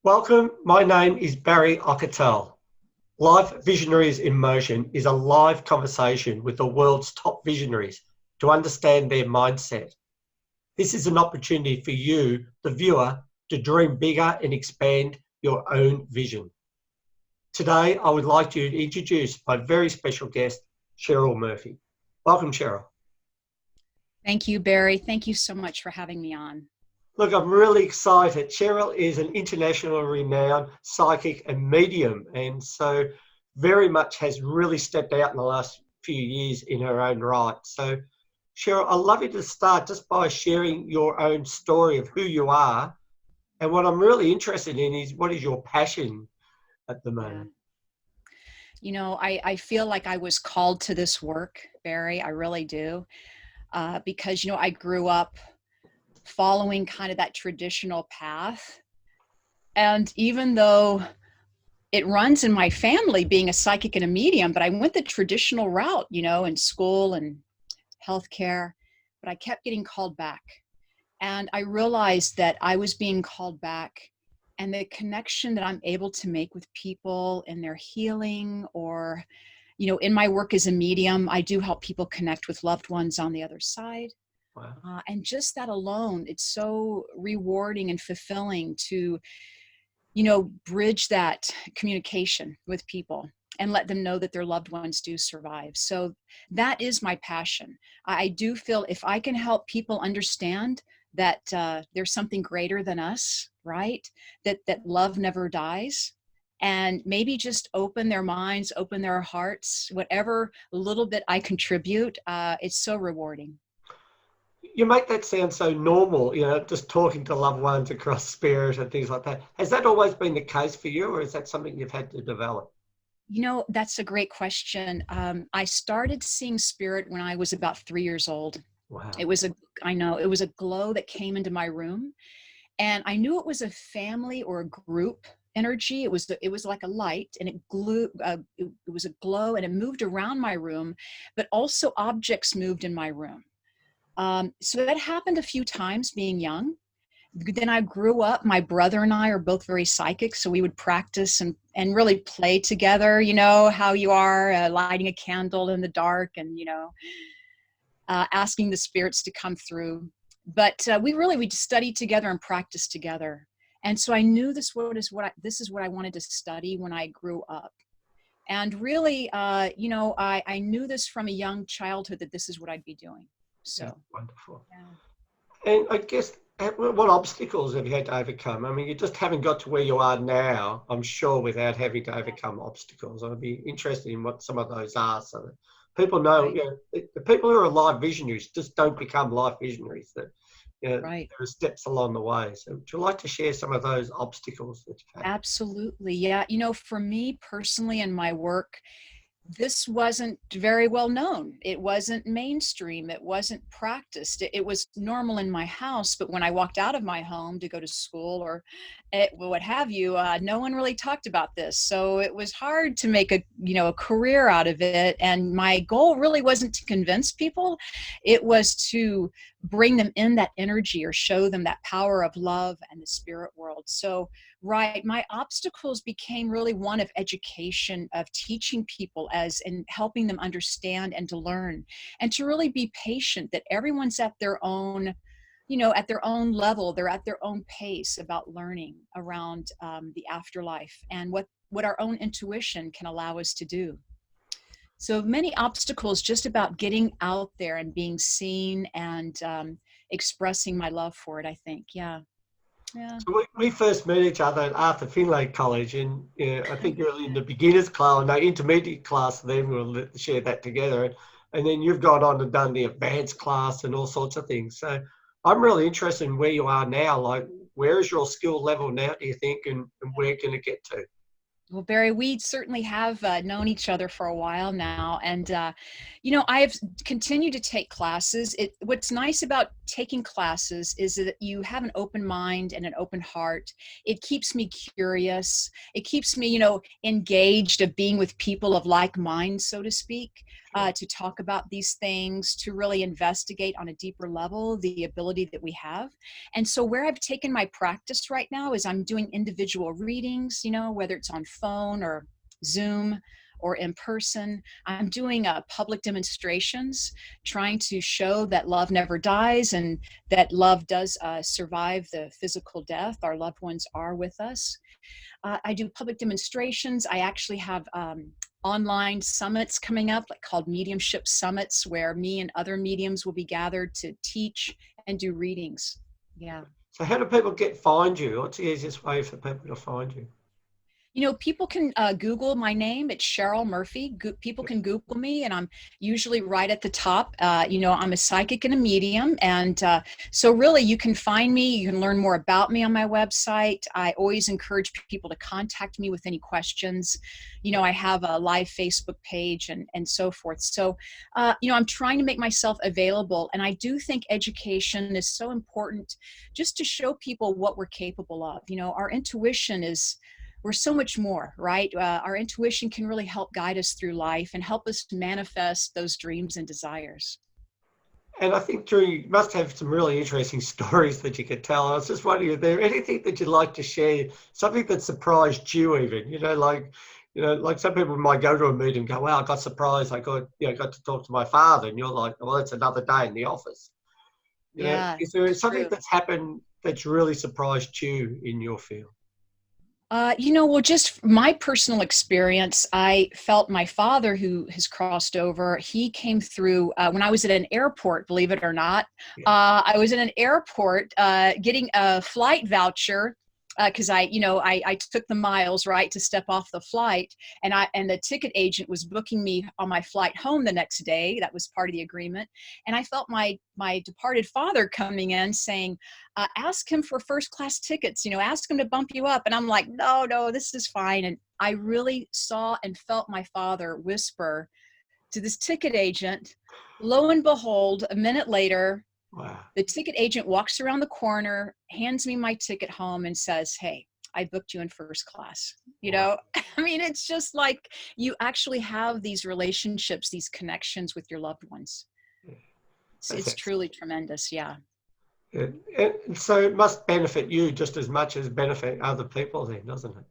Welcome, my name is Barry Ockertell. Life Visionaries in Motion is a live conversation with the world's top visionaries to understand their mindset. This is an opportunity for you, the viewer, to dream bigger and expand your own vision. Today, I would like to introduce my very special guest, Cheryl Murphy. Welcome, Cheryl. Thank you, Barry. Thank you so much for having me on. Look, I'm really excited. Cheryl is an international renowned psychic and medium, and so very much has really stepped out in the last few years in her own right. So, Cheryl, I'd love you to start just by sharing your own story of who you are. And what I'm really interested in is what is your passion at the moment? You know, I feel like I was called to this work, Barry. I really do. Because, I grew up following kind of that traditional path. And even though it runs in my family being a psychic and a medium, but I went the traditional route, in school and healthcare, but I kept getting called back. And I realized that I was being called back, and the connection that I'm able to make with people in their healing or, in my work as a medium, I do help people connect with loved ones on the other side. Wow. And just that alone, it's so rewarding and fulfilling to, bridge that communication with people and let them know that their loved ones do survive. So that is my passion. I do feel if I can help people understand that there's something greater than us, right? That love never dies. And maybe just open their minds, open their hearts, whatever little bit I contribute, it's so rewarding. You make that sound so normal, just talking to loved ones across spirit and things like that. Has that always been the case for you, or is that something you've had to develop? That's a great question. I started seeing spirit when I was about 3 years old. Wow. It was a glow that came into my room, and I knew it was a family or a group energy. It was like a light, and it was a glow, and it moved around my room, but also objects moved in my room. So that happened a few times being young. Then I grew up. My brother and I are both very psychic, so we would practice and really play together. You know how you are, lighting a candle in the dark, and asking the spirits to come through. But we studied together and practiced together. And so I knew this is what I wanted to study when I grew up. And really, I knew this from a young childhood that this is what I'd be doing. So Yeah, wonderful. yeah. And I guess, what obstacles have you had to overcome? I mean, you just haven't got to where you are now, I'm sure, without having to overcome obstacles. I'd be interested in what some of those are so that people know, Right. the people who are live visionaries just don't become live visionaries. That Right. there are steps along the way. So would you like to share some of those obstacles that you've had? Absolutely. Yeah. For me personally in my work, this wasn't very well known. It wasn't mainstream. It wasn't practiced. It was normal in my house, but when I walked out of my home to go to school or what have you, no one really talked about this. So it was hard to make a career out of it. And my goal really wasn't to convince people. It was to bring them in that energy or show them that power of love and the spirit world. So right. My obstacles became really one of education, of teaching people and helping them understand and to learn and to really be patient that everyone's at their own, at their own level. They're at their own pace about learning around the afterlife and what our own intuition can allow us to do. So many obstacles just about getting out there and being seen and expressing my love for it, I think. Yeah. Yeah. So we first met each other at Arthur Finlay College, and I think you're in the beginners class, no, intermediate class. Then we'll share that together, and then you've gone on and done the advanced class and all sorts of things. So I'm really interested in where you are now. Like, where is your skill level now, do you think, and where can it get to? Well, Barry, we certainly have known each other for a while now. And, I have continued to take classes. What's nice about taking classes is that you have an open mind and an open heart. It keeps me curious. It keeps me, engaged of being with people of like mind, so to speak. to talk about these things, to really investigate on a deeper level the ability that we have. And so where I've taken my practice right now is I'm doing individual readings, whether it's on phone or Zoom or in person. I'm doing public demonstrations, trying to show that love never dies and that love does survive the physical death. Our loved ones are with us. I do public demonstrations. I actually have online summits coming up, like called mediumship summits, where me and other mediums will be gathered to teach and do readings. Yeah. So how do people find you? What's the easiest way for people to find you? People can Google my name. It's Cheryl Murphy. People can Google me, and I'm usually right at the top. I'm a psychic and a medium. And so really you can find me. You can learn more about me on my website. I always encourage people to contact me with any questions. I have a live Facebook page and so forth. So, I'm trying to make myself available. And I do think education is so important just to show people what we're capable of. Our intuition we're so much more, right? Our intuition can really help guide us through life and help us manifest those dreams and desires. And I think, Drew, you must have some really interesting stories that you could tell. I was just wondering, is there anything that you'd like to share, something that surprised you even, like some people might go to a meeting and go, wow, I got surprised. I got to talk to my father. And you're like, well, it's another day in the office. Yeah, Is there it's something true. that's happened that's really surprised you in your field? Well, just my personal experience, I felt my father, who has crossed over, he came through when I was at an airport, believe it or not. Yeah. I was in an airport getting a flight voucher because I took the miles, right, to step off the flight, and the ticket agent was booking me on my flight home the next day. That was part of the agreement. And I felt my departed father coming in saying, ask him for first class tickets, ask him to bump you up. And I'm like, no, this is fine. And I really saw and felt my father whisper to this ticket agent. Lo and behold, a minute later, Wow. the ticket agent walks around the corner, hands me my ticket home and says, hey, I booked you in first class. Wow. I mean, it's just like you actually have these relationships, these connections with your loved ones. Yeah. It's truly tremendous. Yeah. Yeah. And so it must benefit you just as much as benefit other people then, doesn't it?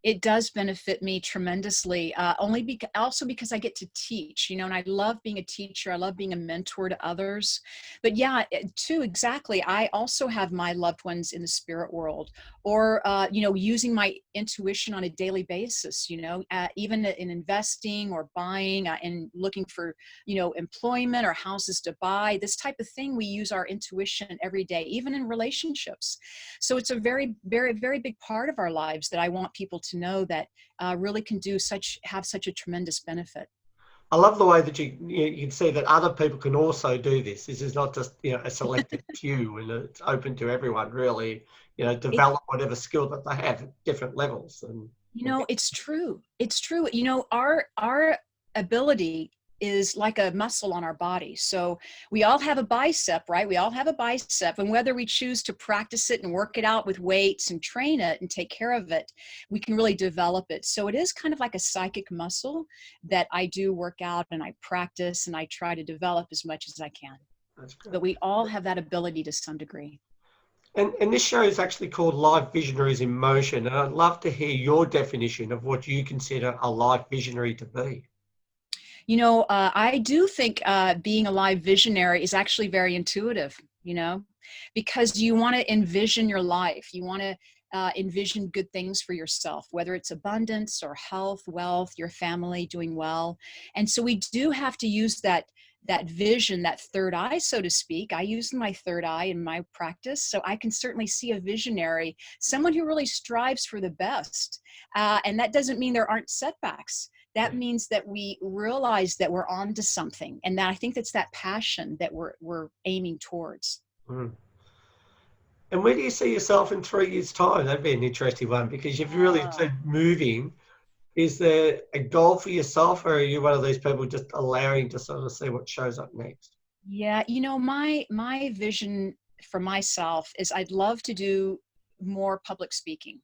It does benefit me tremendously, also because I get to teach, and I love being a teacher. I love being a mentor to others. But yeah, too, exactly. I also have my loved ones in the spirit world, or, using my intuition on a daily basis, even in investing or buying and looking for, employment or houses to buy, this type of thing. We use our intuition every day, even in relationships. So it's a very, very, very big part of our lives that I want people to know that really can have such a tremendous benefit. I love the way that you can see that other people can also do this. This is not just a selected few, and it's open to everyone. Really, It, develop whatever skill that they have at different levels. And it's true. It's true. Our ability is like a muscle on our body. So we all have a bicep, right? We all have a bicep. And whether we choose to practice it and work it out with weights and train it and take care of it, we can really develop it. So it is kind of like a psychic muscle that I do work out and I practice and I try to develop as much as I can. that's great. But we all have that ability to some degree. And this show is actually called Live Visionaries in Motion. And I'd love to hear your definition of what you consider a live visionary to be. I do think being a live visionary is actually very intuitive, because you want to envision your life. You want to envision good things for yourself, whether it's abundance or health, wealth, your family doing well. And so we do have to use that vision, that third eye, so to speak. I use my third eye in my practice, so I can certainly see a visionary, someone who really strives for the best. And that doesn't mean there aren't setbacks. That means that we realize that we're on to something. And that I think that's that passion that we're aiming towards. Mm. And where do you see yourself in 3 years' time? That'd be an interesting one, because you've really said moving. Is there a goal for yourself, or are you one of these people just allowing to sort of see what shows up next? Yeah, my vision for myself is I'd love to do more public speaking.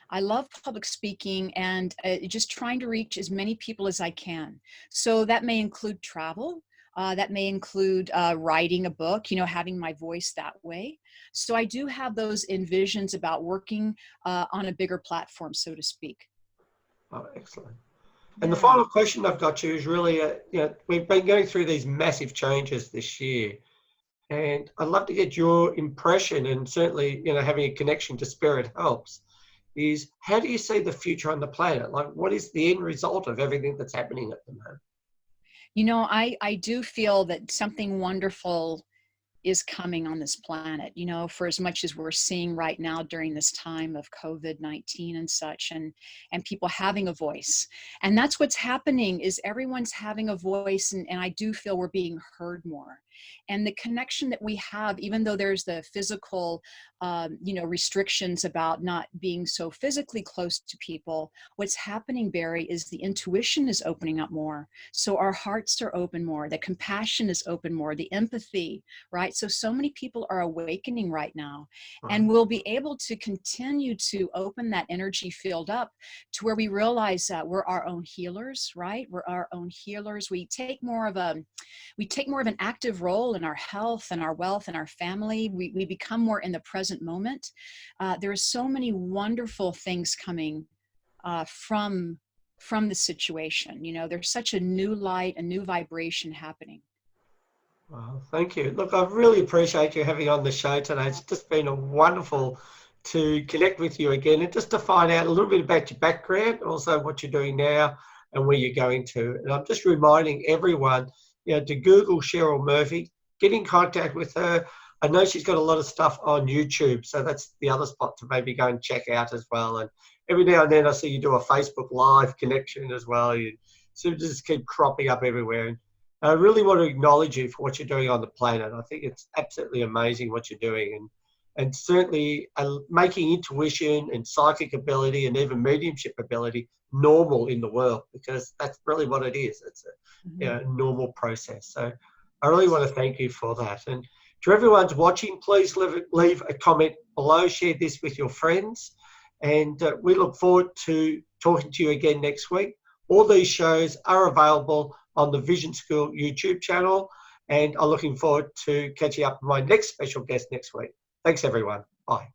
I love public speaking and just trying to reach as many people as I can. So that may include travel. That may include writing a book, having my voice that way. So I do have those envisions about working on a bigger platform, so to speak. Oh, excellent. And the Yeah. final question I've got you is really, we've been going through these massive changes this year, and I'd love to get your impression, and certainly, having a connection to spirit helps, is how do you see the future on the planet? Like, what is the end result of everything that's happening at the moment? I do feel that something wonderful is coming on this planet, for as much as we're seeing right now during this time of COVID-19 and such, and people having a voice. And that's what's happening is everyone's having a voice, and I do feel we're being heard more. And the connection that we have, even though there's the physical, restrictions about not being so physically close to people, what's happening, Barry, is the intuition is opening up more. So our hearts are open more, the compassion is open more, the empathy, right? So many people are awakening right now, Right. and we'll be able to continue to open that energy field up to where we realize that we're our own healers, right? We're our own healers. We take more of an active role in our health and our wealth and our family. We become more in the present moment. There are so many wonderful things coming from the situation. There's such a new light, a new vibration happening. Well, thank you. Look, I really appreciate you having on the show today. It's just been a wonderful to connect with you again and just to find out a little bit about your background, also what you're doing now and where you're going to. And I'm just reminding everyone, to Google Cheryl Murphy, get in contact with her. I know she's got a lot of stuff on YouTube, so that's the other spot to maybe go and check out as well. And every now and then I see you do a Facebook Live connection as well. You sort of just keep cropping up everywhere. And I really want to acknowledge you for what you're doing on the planet. I think it's absolutely amazing what you're doing, and certainly making intuition and psychic ability and even mediumship ability normal in the world, because that's really what it is. It's Mhm. a normal process. So I really want to thank you for that. And to everyone's watching, please leave a comment below, share this with your friends, and we look forward to talking to you again next week. All these shows are available on the Vision School YouTube channel, and I'm looking forward to catching up with my next special guest next week. Thanks, everyone. Bye.